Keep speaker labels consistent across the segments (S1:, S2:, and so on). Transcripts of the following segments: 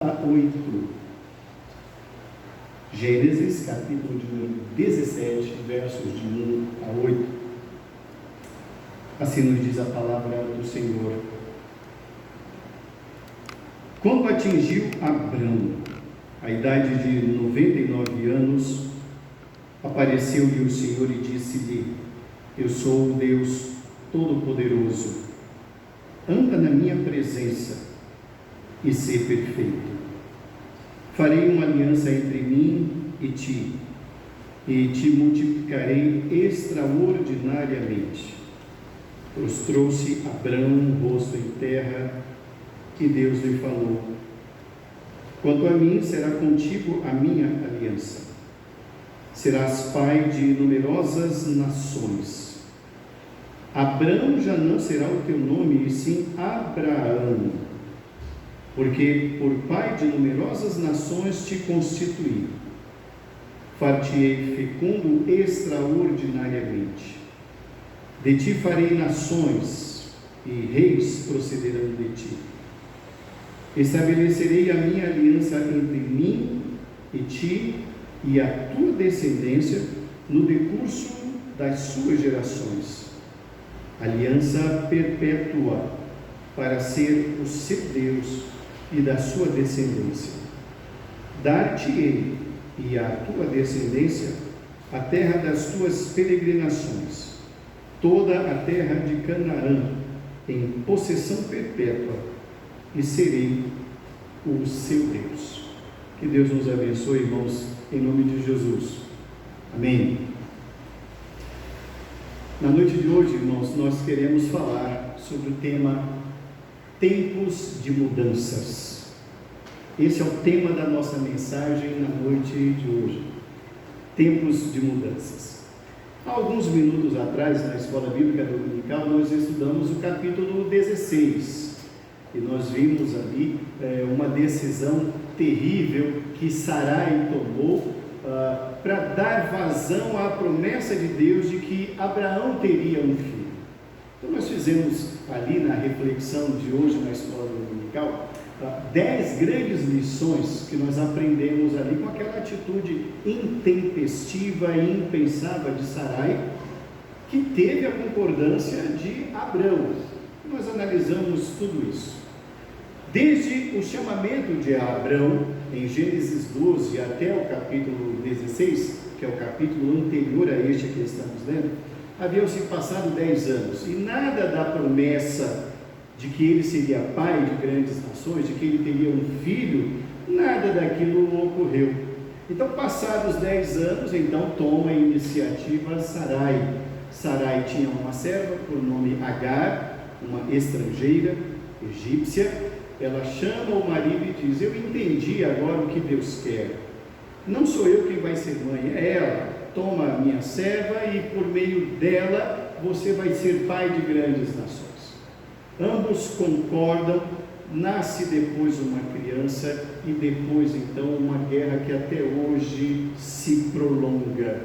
S1: 8. Gênesis, capítulo de número 17, versos de 1 a 8. Assim nos diz a palavra do Senhor. Quando atingiu Abrão a idade de 99 anos, apareceu-lhe o Senhor e disse-lhe: Eu sou o Deus Todo-Poderoso. Anda na minha presença e ser perfeito. Farei uma aliança entre mim e te multiplicarei extraordinariamente. Prostrou-se Abrão, rosto em terra, e Deus lhe falou: Quanto a mim, será contigo a minha aliança. Serás pai de numerosas nações. Abrão já não será o teu nome, e sim Abraão, porque por pai de numerosas nações te constituí. Far-te-ei fecundo extraordinariamente. De ti farei nações, e reis procederão de ti. Estabelecerei a minha aliança entre mim e ti e a tua descendência no decurso das suas gerações. Aliança perpétua, para ser o seu Deus e da sua descendência. Dar-te-ei e à tua descendência a terra das tuas peregrinações, toda a terra de Canaã, em possessão perpétua, e serei o seu Deus. Que Deus nos abençoe, irmãos, em nome de Jesus. Amém. Na noite de hoje, irmãos, nós queremos falar sobre o tema tempos de mudanças. Esse é o tema da nossa mensagem na noite de hoje. Tempos de mudanças. Há alguns minutos atrás, na Escola Bíblica Dominical, nós estudamos o capítulo 16. E nós vimos ali uma decisão terrível que Sarai tomou para dar vazão à promessa de Deus de que Abraão teria um filho. Então nós fizemos ali na reflexão de hoje na Escola Dominical 10 grandes lições que nós aprendemos ali com aquela atitude intempestiva e impensável de Sarai, que teve a concordância de Abrão. Nós analisamos tudo isso. Desde o chamamento de Abrão, em Gênesis 12 até o capítulo 16, que é o capítulo anterior a este que estamos lendo, haviam-se passado 10 anos, e nada da promessa de que ele seria pai de grandes nações, de que ele teria um filho, nada daquilo ocorreu. Então, passados 10 anos, então toma a iniciativa Sarai. Sarai tinha uma serva por nome Agar, uma estrangeira egípcia. Ela chama o marido e diz: Eu entendi agora o que Deus quer. Não sou eu quem vai ser mãe, é ela. Toma a minha serva e por meio dela você vai ser pai de grandes nações. Ambos concordam, nasce depois uma criança e depois então uma guerra que até hoje se prolonga.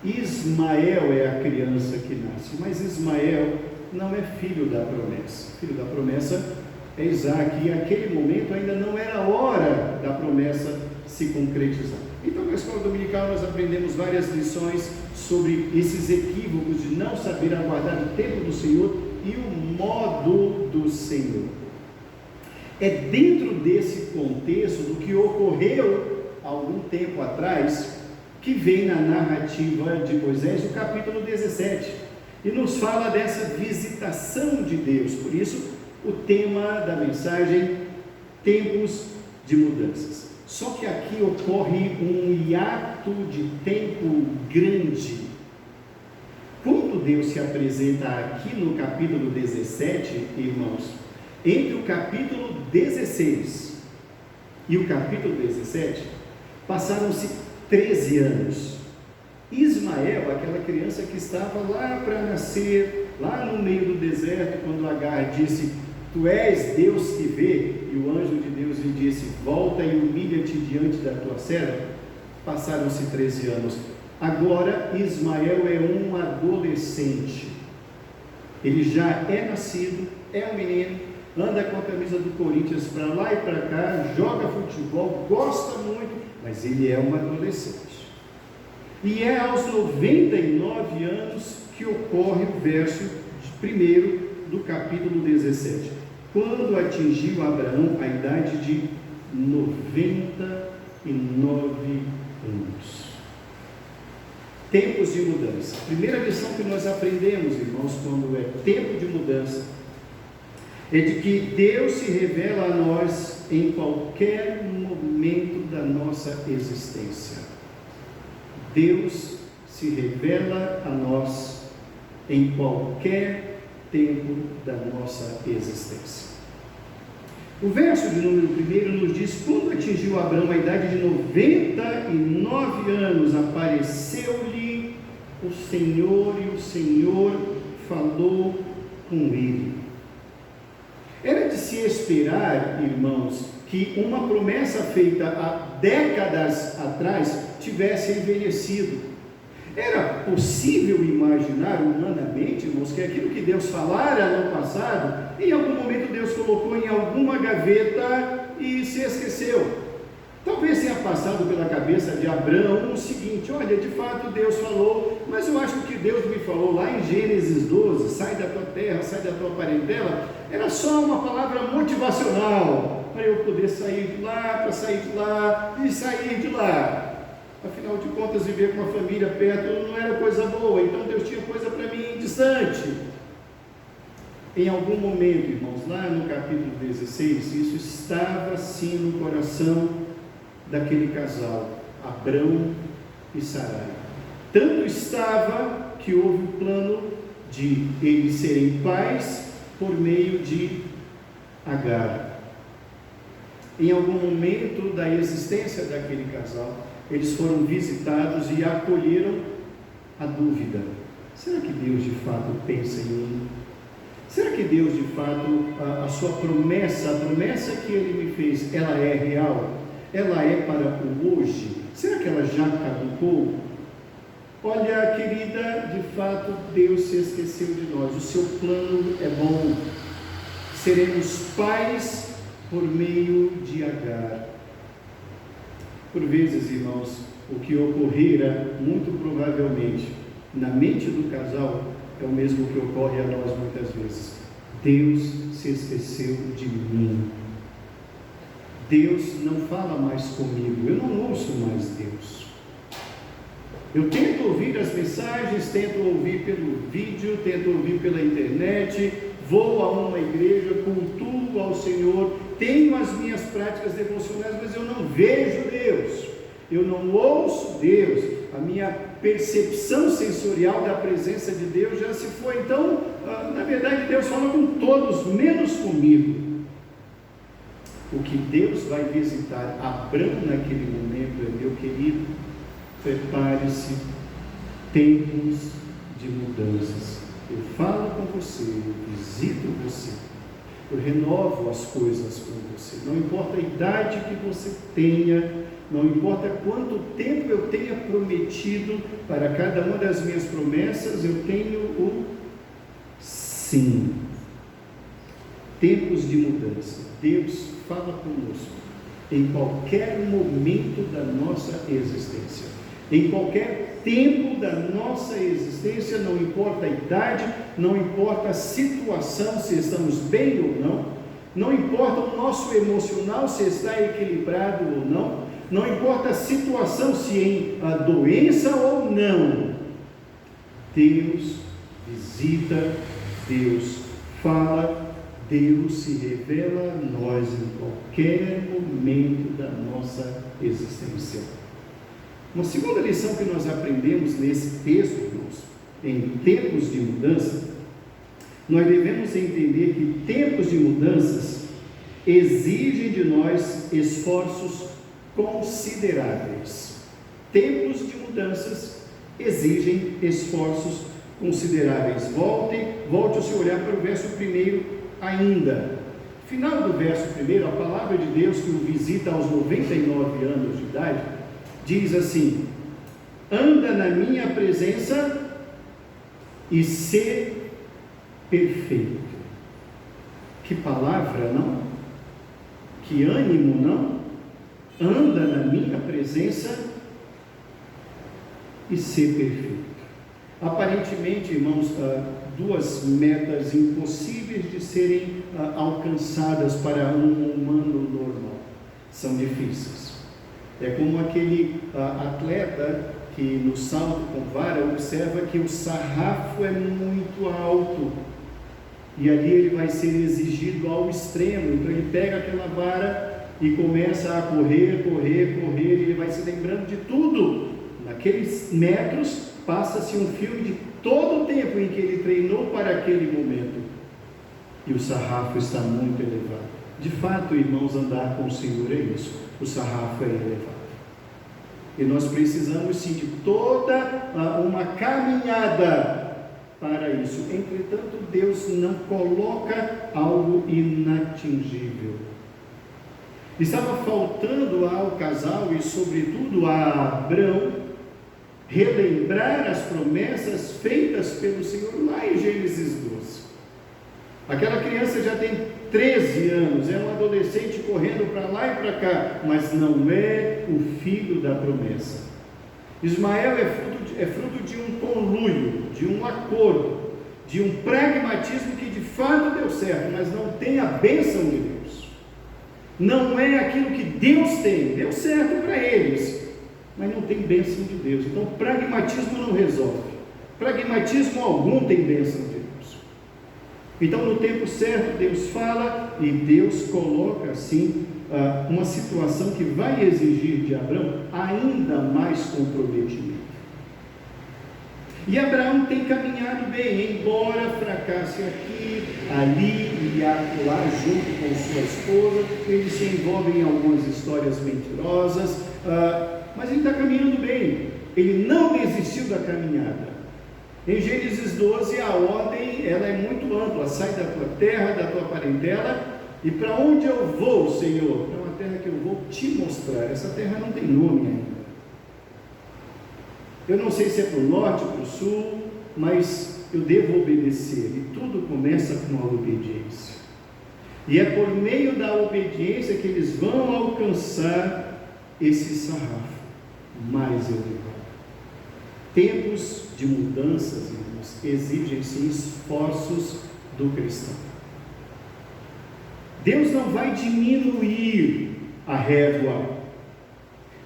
S1: Ismael é a criança que nasce, mas Ismael não é filho da promessa. Filho da promessa é Isaac, e naquele momento ainda não era a hora da promessa se concretizar. Então, na Escola Dominical nós aprendemos várias lições sobre esses equívocos de não saber aguardar o tempo do Senhor e o modo do Senhor. É dentro desse contexto do que ocorreu há algum tempo atrás que vem na narrativa de Moisés o capítulo 17 e nos fala dessa visitação de Deus. Por isso o tema da mensagem: tempos de mudanças. Só que aqui ocorre um hiato de tempo grande. Quando Deus se apresenta aqui no capítulo 17, irmãos, entre o capítulo 16 e o capítulo 17, passaram-se 13 anos. Ismael, aquela criança que estava lá para nascer, lá no meio do deserto, quando Agar disse: Tu és Deus que vê, e o anjo de Deus lhe disse: Volta e humilha-te diante da tua serva. Passaram-se 13 anos. Agora Ismael é um adolescente. Ele já é nascido, é um menino, anda com a camisa do Corinthians para lá e para cá, joga futebol, gosta muito, mas ele é um adolescente. E é aos 99 anos que ocorre o verso 1 do capítulo 17. Quando atingiu Abraão a idade de 99 anos. Tempos de mudança. Primeira lição que nós aprendemos, irmãos, quando é tempo de mudança, é de que Deus se revela a nós em qualquer momento da nossa existência. Deus se revela a nós em qualquer tempo da nossa existência. O verso de número 1 nos diz: quando atingiu Abraão a idade de 99 anos, apareceu-lhe o Senhor e o Senhor falou com ele. Era de se esperar, irmãos, que uma promessa feita há décadas atrás tivesse envelhecido. Era possível imaginar humanamente, irmãos, que aquilo que Deus falara no passado, em algum momento Deus colocou em alguma gaveta e se esqueceu. Talvez tenha passado pela cabeça de Abraão o seguinte: olha, de fato Deus falou, mas eu acho que Deus me falou lá em Gênesis 12, sai da tua terra, sai da tua parentela, era só uma palavra motivacional, para eu poder sair de lá, para sair de lá e sair de lá. Afinal de contas, viver com uma família perto não era coisa boa, então Deus tinha coisa para mim distante. Em algum momento, irmãos, lá no capítulo 16, isso estava assim no coração daquele casal, Abrão e Sarai. Tanto estava que houve o plano de eles serem pais por meio de Agar. Em algum momento da existência daquele casal, eles foram visitados e acolheram a dúvida: será que Deus de fato pensa em mim? Será que Deus de fato, a sua promessa, a promessa que Ele me fez, ela é real? Ela é para o hoje? Será que ela já caducou? Olha, querida, de fato Deus se esqueceu de nós. O seu plano é bom. Seremos pais por meio de Agar. Por vezes, irmãos, o que ocorrera, muito provavelmente, na mente do casal, é o mesmo que ocorre a nós muitas vezes. Deus se esqueceu de mim. Deus não fala mais comigo, eu não ouço mais Deus. Eu tento ouvir as mensagens, tento ouvir pelo vídeo, tento ouvir pela internet, vou a uma igreja, cultuo ao Senhor, tenho as minhas práticas devocionais, mas eu não vejo Deus, eu não ouço Deus, a minha percepção sensorial da presença de Deus já se foi. Então, na verdade, Deus fala com todos, menos comigo. O que Deus vai visitar Abrão naquele momento é: meu querido, prepare-se, tempos de mudanças. Eu falo com você, eu visito você, eu renovo as coisas com você. Não importa a idade que você tenha, não importa quanto tempo eu tenha prometido, para cada uma das minhas promessas eu tenho o sim. Tempos de mudança. Deus fala conosco em qualquer momento da nossa existência. Em qualquer tempo da nossa existência, não importa a idade, não importa a situação, se estamos bem ou não, não importa o nosso emocional, se está equilibrado ou não, não importa a situação, se em doença ou não, Deus visita, Deus fala, Deus se revela a nós em qualquer momento da nossa existência. Uma segunda lição que nós aprendemos nesse texto, irmãos, em tempos de mudança, nós devemos entender que tempos de mudanças exigem de nós esforços consideráveis. Tempos de mudanças exigem esforços consideráveis. Volte o seu olhar para o verso 1 ainda. Final do verso 1, a palavra de Deus que o visita aos 99 anos de idade, diz assim: anda na minha presença e sê perfeito. Que palavra, não? Que ânimo, não? Anda na minha presença e ser perfeito. Aparentemente, irmãos, duas metas impossíveis de serem alcançadas para um humano normal. São difíceis. É como aquele atleta que no salto com vara observa que o sarrafo é muito alto e ali ele vai ser exigido ao extremo. Então ele pega aquela vara e começa a correr, e ele vai se lembrando de tudo. Naqueles metros passa-se um filme de todo o tempo em que ele treinou para aquele momento, e o sarrafo está muito elevado. De fato, irmãos, andar com o Senhor é isso, o sarrafo é elevado, e nós precisamos sim de toda uma caminhada para isso. Entretanto, Deus não coloca algo inatingível. Estava faltando ao casal e sobretudo a Abrão relembrar as promessas feitas pelo Senhor lá em Gênesis 12. Aquela criança já tem 13 anos, é um adolescente correndo para lá e para cá, mas não é o filho da promessa. Ismael é fruto de um conluio, de um acordo, de um pragmatismo que de fato deu certo, mas não tem a bênção de Deus. Não é aquilo que Deus tem, deu certo para eles, mas não tem bênção de Deus. Então pragmatismo não resolve, pragmatismo algum tem bênção de Deus. Então no tempo certo Deus fala e Deus coloca assim uma situação que vai exigir de Abraão ainda mais comprometimento. E Abraão tem caminhado bem, embora fracasse aqui, ali e acolá junto com sua esposa. Ele se envolve em algumas histórias mentirosas, mas ele está caminhando bem. Ele não desistiu da caminhada. Em Gênesis 12 a ordem ela é muito ampla: sai da tua terra, da tua parentela, e para onde eu vou, Senhor? Para uma terra que eu vou te mostrar. Essa terra não tem nome ainda. Eu não sei se é para o norte, para o sul, mas eu devo obedecer, e tudo começa com a obediência. E é por meio da obediência que eles vão alcançar esse sarrafo mais elevado. Tempos de mudanças, irmãos, exigem-se esforços do cristão. Deus não vai diminuir a régua.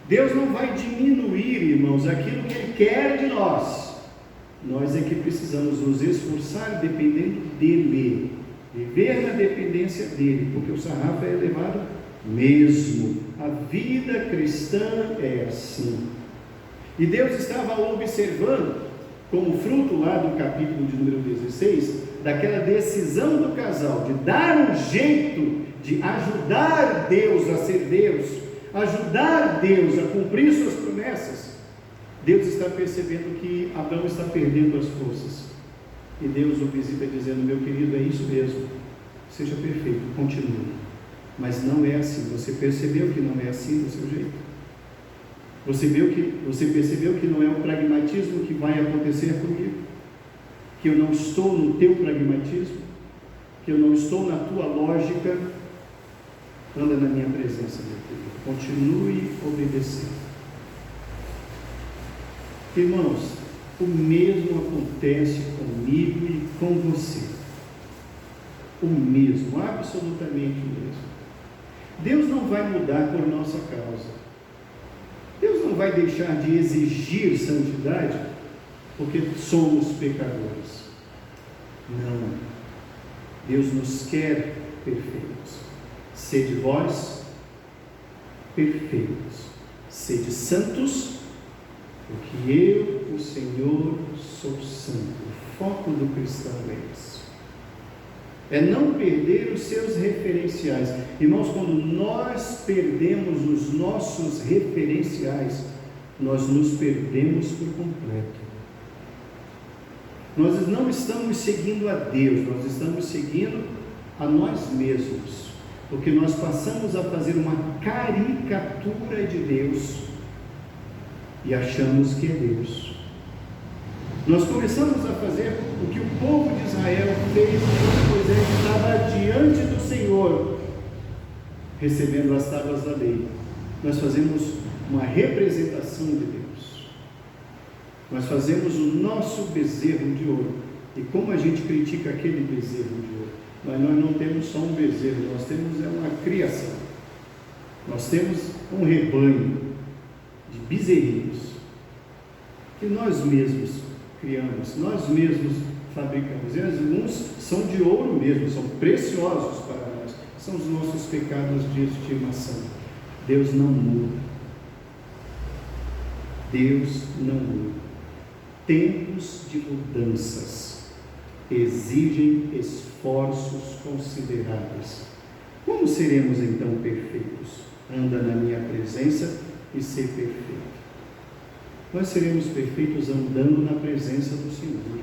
S1: Deus não vai diminuir, irmãos, aquilo que Ele quer de nós. Nós é que precisamos nos esforçar dependendo dEle, viver na dependência dEle, porque o sarrafo é elevado mesmo. A vida cristã é assim. E Deus estava observando, como fruto lá do capítulo de número 16, daquela decisão do casal de dar um jeito de ajudar Deus a ser Deus, ajudar Deus a cumprir suas promessas. Deus está percebendo que Abraão está perdendo as forças, e Deus o visita dizendo: meu querido, é isso mesmo, seja perfeito, continue, mas não é assim. Você percebeu que não é assim do seu jeito? Você percebeu que não é o pragmatismo que vai acontecer comigo, que eu não estou no teu pragmatismo, que eu não estou na tua lógica? Anda na minha presença, meu querido, continue obedecendo. Irmãos, o mesmo acontece comigo e com você, o mesmo, absolutamente o mesmo. Deus não vai mudar por nossa causa. Deus não vai deixar de exigir santidade porque somos pecadores. Não. Deus nos quer perfeitos. Sede vós perfeitos, sede santos, porque eu, o Senhor, sou santo. O foco do cristão é isso. É não perder os seus referenciais. Irmãos, quando nós perdemos os nossos referenciais, nós nos perdemos por completo. Nós não estamos seguindo a Deus, nós estamos seguindo a nós mesmos, porque nós passamos a fazer uma caricatura de Deus e achamos que é Deus. Nós começamos a fazer o que o povo de Israel fez quando Moisés estava diante do Senhor, recebendo as tábuas da lei. Nós fazemos uma representação de Deus. Nós fazemos o nosso bezerro de ouro. E como a gente critica aquele bezerro de ouro? Mas nós não temos só um bezerro, nós temos uma criação. Nós temos um rebanho de bezerrinhos que nós mesmos criamos, nós mesmos fabricamos. E alguns são de ouro mesmo, são preciosos para nós. São os nossos pecados de estimação. Deus não muda. Deus não muda. Tempos de mudanças exigem esforços consideráveis. Como seremos então perfeitos? Anda na minha presença e ser perfeito. Nós seremos perfeitos andando na presença do Senhor.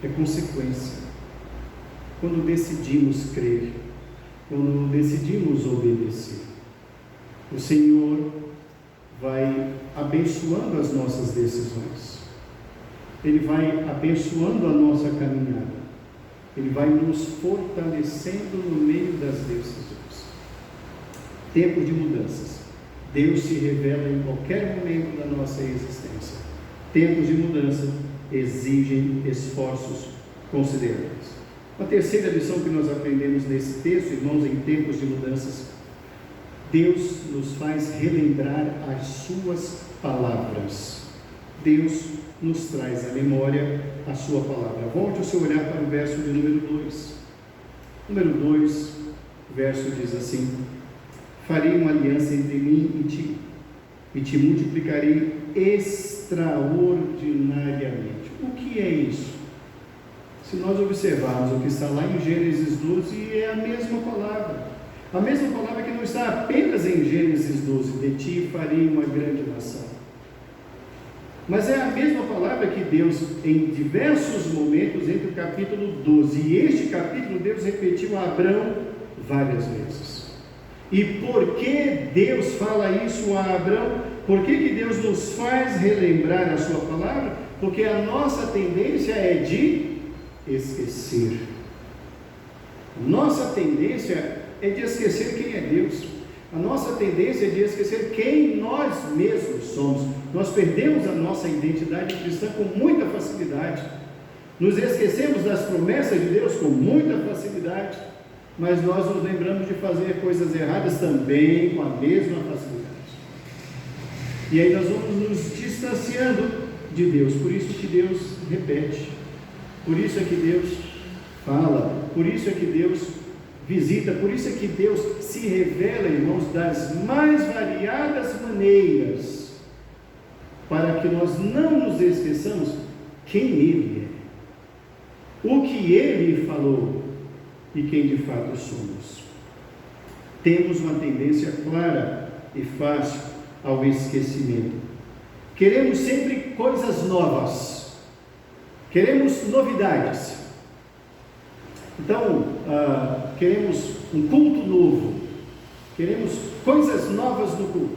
S1: É consequência. Quando decidimos crer, quando decidimos obedecer, o Senhor vai abençoando as nossas decisões. Ele vai abençoando a nossa caminhada. Ele vai nos fortalecendo no meio das decisões. Tempo de mudanças. Deus se revela em qualquer momento da nossa existência. Tempos de mudança exigem esforços consideráveis. A terceira lição que nós aprendemos nesse texto, irmãos, em tempos de mudanças, Deus nos faz relembrar as suas palavras. Deus nos traz à memória a sua palavra. Volte o seu olhar para o verso de número 2. Número 2, o verso diz assim: farei uma aliança entre mim e te multiplicarei extraordinariamente. O que é isso? Se nós observarmos o que está lá em Gênesis 12, é a mesma palavra. A mesma palavra que não está apenas em Gênesis 12, de ti farei uma grande nação. Mas é a mesma palavra que Deus, em diversos momentos, entre o capítulo 12 e este capítulo, Deus repetiu a Abrão várias vezes. E por que Deus fala isso a Abrão? Por que Deus nos faz relembrar a sua palavra? Porque a nossa tendência é de esquecer. Nossa tendência é de esquecer quem é Deus. A nossa tendência é de esquecer quem nós mesmos somos. Nós perdemos a nossa identidade cristã com muita facilidade. Nos esquecemos das promessas de Deus com muita facilidade. Mas nós nos lembramos de fazer coisas erradas também com a mesma facilidade. E aí nós vamos nos distanciando de Deus. Por isso que Deus repete. Por isso é que Deus fala. Por isso é que Deus visita. Por isso é que Deus se revela, irmãos, das mais variadas maneiras, para que nós não nos esqueçamos quem Ele é, o que Ele falou e quem de fato somos. Temos uma tendência clara e fácil ao esquecimento. Queremos sempre coisas novas, queremos novidades. Então, queremos um culto novo, queremos coisas novas no culto,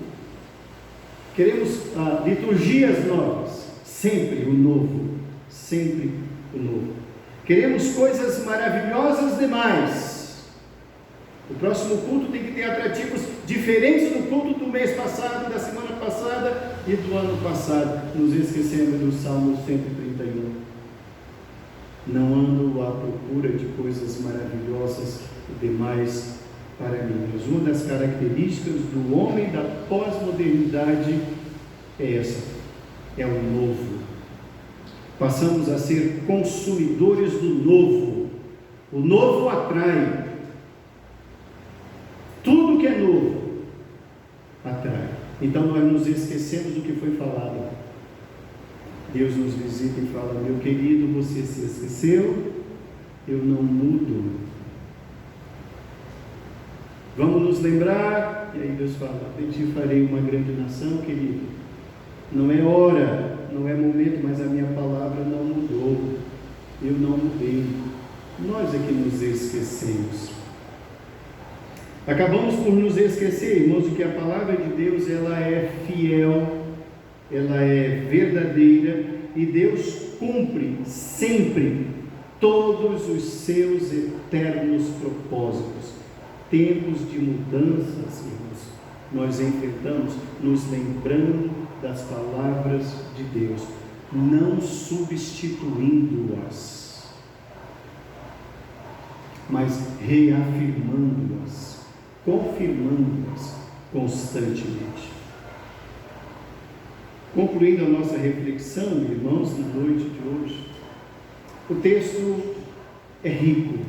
S1: queremos liturgias novas, sempre o novo, sempre o novo. Queremos coisas maravilhosas demais. O próximo culto tem que ter atrativos diferentes do culto do mês passado, da semana passada e do ano passado. Nos esquecemos do Salmo 131. Não ando à procura de coisas maravilhosas demais para mim. Mas uma das características do homem da pós-modernidade é essa: é o novo. Passamos a ser consumidores do novo. O novo atrai. Tudo que é novo atrai. Então nós nos esquecemos do que foi falado. Deus nos visita e fala: meu querido, você se esqueceu, eu não mudo. Vamos nos lembrar. E aí Deus fala: eu te farei uma grande nação, querido. Não é hora, não é momento, mas a minha palavra não mudou. Eu não mudei. Nós é que nos esquecemos. Acabamos por nos esquecer, irmãos, de que a palavra de Deus, ela é fiel, ela é verdadeira, e Deus cumpre sempre todos os seus eternos propósitos. Tempos de mudanças, irmãos, nós enfrentamos nos lembrando das palavras de Deus, não substituindo-as, mas reafirmando-as, confirmando-as constantemente. Concluindo a nossa reflexão, irmãos, na noite de hoje, o texto é rico,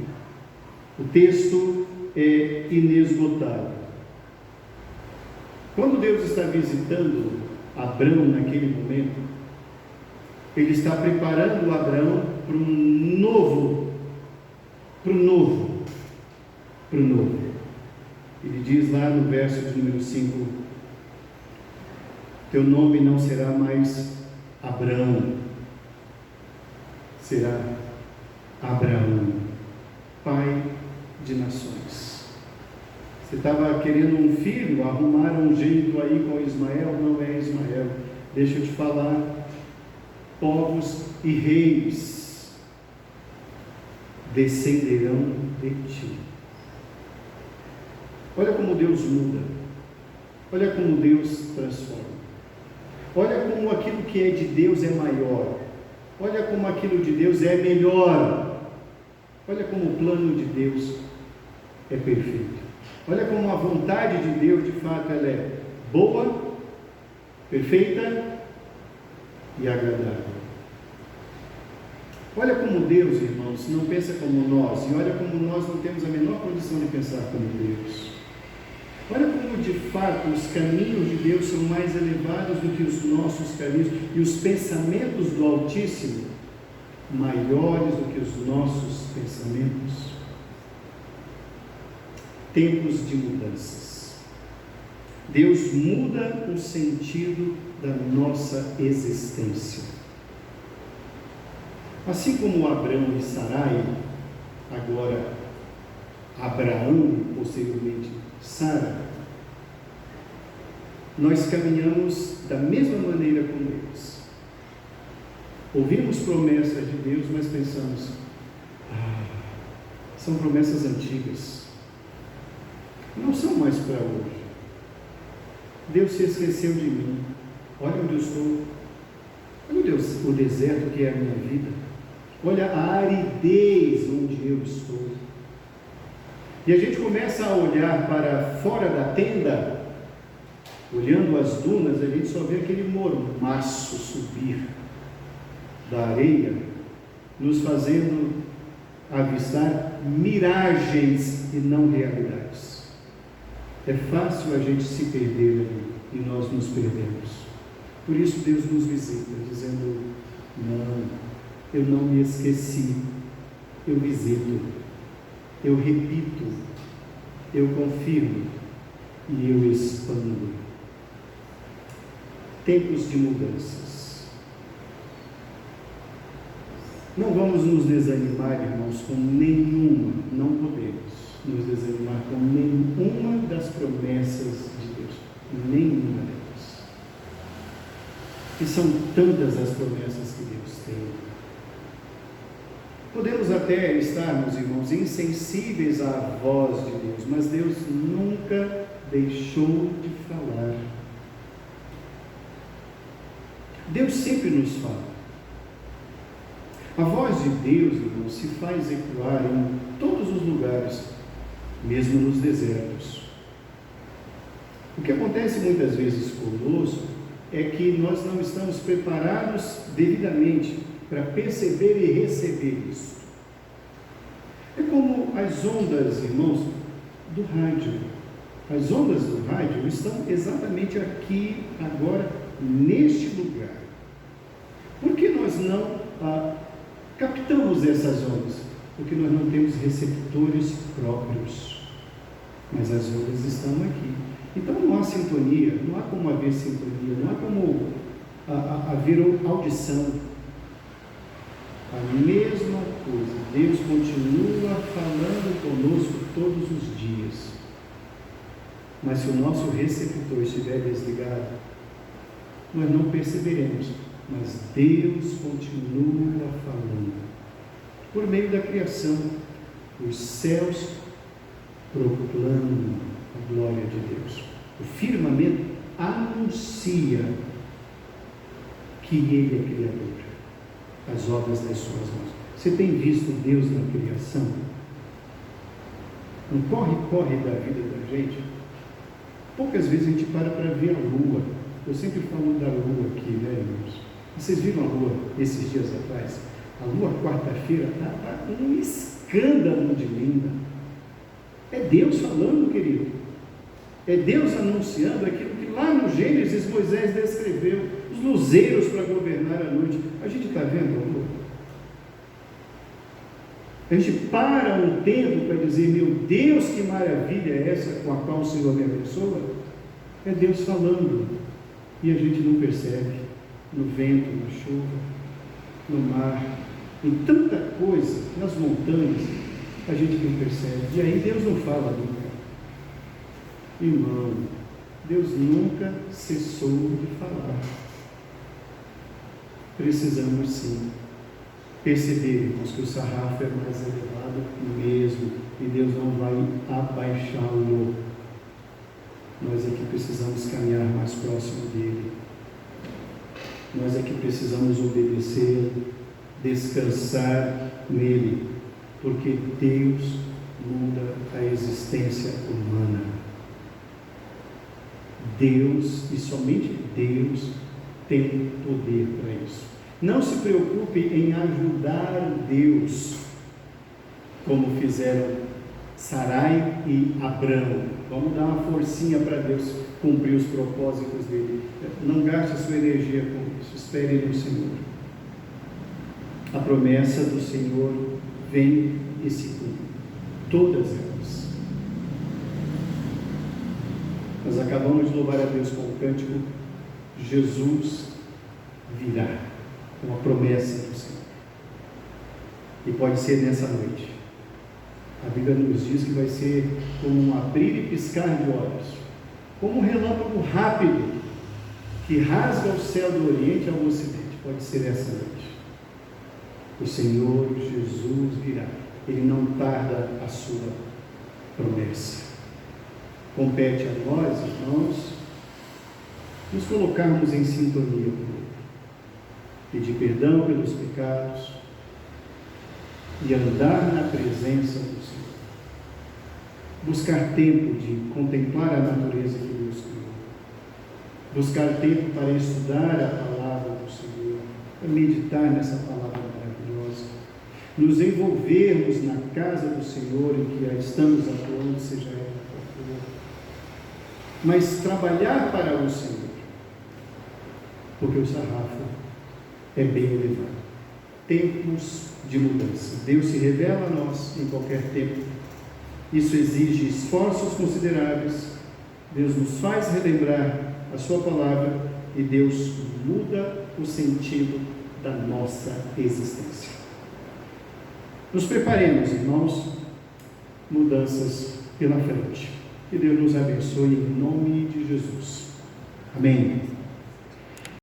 S1: o texto é inesgotável. Quando Deus está visitando Abrão naquele momento, Ele está preparando Abrão para um novo. Ele diz lá no verso de número 5, teu nome não será mais Abrão, será Abraão, pai de nações. Você estava querendo um filho, arrumaram um jeito aí com Ismael, não é Ismael. Deixa eu te falar, povos e reis descenderão de ti. Olha como Deus muda, olha como Deus transforma, olha como aquilo que é de Deus é maior, olha como aquilo de Deus é melhor, olha como o plano de Deus é perfeito, olha como a vontade de Deus de fato ela é boa, perfeita e agradável. Olha como Deus, irmãos, não pensa como nós, e olha como nós não temos a menor condição de pensar como Deus. Olha como de fato os caminhos de Deus são mais elevados do que os nossos caminhos, e os pensamentos do Altíssimo maiores do que os nossos pensamentos. Tempos de mudanças. Deus muda o sentido da nossa existência. Assim como Abrão e Sarai, agora Abraão e posteriormente Sara, nós caminhamos da mesma maneira com eles. Ouvimos promessas de Deus, mas pensamos, são promessas antigas, não são mais para hoje. Deus se esqueceu de mim, olha onde eu estou, olha o deserto que é a minha vida, olha a aridez onde eu estou. E a gente começa a olhar para fora da tenda, olhando as dunas, a gente só vê aquele mormaço subir da areia, nos fazendo avistar miragens e não realidades. É fácil a gente se perder ali, e nós nos perdemos. Por isso Deus nos visita, dizendo, não, eu não me esqueci, eu visito, eu repito, eu confirmo e eu expando. Tempos de mudanças. Não vamos nos desanimar, irmãos, com nenhuma, não podemos nos desanimar com nenhuma das promessas de Deus, nenhuma delas. E são tantas as promessas que Deus tem. Podemos até estarmos, irmãos, insensíveis à voz de Deus, mas Deus nunca deixou de falar. Deus sempre nos fala. A voz de Deus, irmãos, se faz ecoar em todos os lugares, mesmo nos desertos. O que acontece muitas vezes conosco é que nós não estamos preparados devidamente para perceber e receber isso. É como as ondas, irmãos, do rádio. As ondas do rádio estão exatamente aqui, agora, neste lugar. Por que nós não captamos essas ondas? Porque nós não temos receptores próprios. Mas as ondas estão aqui. Então não há sintonia, não há como haver sintonia, não há como haver audição. A mesma coisa, Deus continua falando conosco todos os dias. Mas se o nosso receptor estiver desligado, nós não perceberemos mas Deus continua falando. Por meio da criação, os céus proclamam a glória de Deus. O firmamento anuncia que Ele é Criador, as obras das suas mãos. Você tem visto Deus na criação? No corre-corre da vida da gente, poucas vezes a gente para ver a lua. Eu sempre falo da lua aqui, né, irmãos? Vocês viram a lua esses dias atrás? A lua, quarta-feira, estava um escândalo de linda. É Deus falando, querido. É Deus anunciando aquilo que lá no Gênesis Moisés descreveu, os luzeiros para governar a noite. A gente está vendo a lua? A gente para um tempo para dizer, meu Deus, que maravilha é essa com a qual o Senhor me abençoa? É Deus falando, e a gente não percebe, no vento, na chuva, no mar, em tanta coisa, nas montanhas, a gente não percebe, e aí Deus não fala nunca. Irmão, Deus nunca cessou de falar. Precisamos sim perceber, irmãos, que o sarrafo é mais elevado mesmo, e Deus não vai abaixá-lo. Nós é que precisamos caminhar mais próximo dele. Nós é que precisamos obedecer, descansar nele, porque Deus muda a existência humana. Deus, e somente Deus, tem poder para isso. Não se preocupe em ajudar Deus, como fizeram Sarai e Abrão. Vamos dar uma forcinha para Deus cumprir os propósitos dele. Não gaste a sua energia com isso, espere no Senhor. A promessa do Senhor vem e se cumpre, todas elas. Nós acabamos de louvar a Deus com o cântico Jesus virá, com a promessa do Senhor. E pode ser nessa noite. A Bíblia nos diz que vai ser como um abrir e piscar de olhos, como um relâmpago rápido que rasga o céu do Oriente ao Ocidente. Pode ser essa noite. O Senhor Jesus virá. Ele não tarda a sua promessa. Compete a nós, irmãos, nos colocarmos em sintonia com Ele, pedir perdão pelos pecados e andar na presença do Senhor. Buscar tempo de contemplar a natureza que Deus criou. Buscar tempo para estudar a palavra do Senhor, para meditar nessa palavra maravilhosa. Nos envolvermos na casa do Senhor em que a estamos atuando, seja ela qual for. Mas trabalhar para o Senhor, porque o sarrafo é bem elevado. Tempos de mudança. Deus se revela a nós em qualquer tempo. Isso exige esforços consideráveis. Deus nos faz relembrar a sua palavra e Deus muda o sentido da nossa existência. Nos preparemos, irmãos, mudanças pela frente. Que Deus nos abençoe em nome de Jesus. Amém.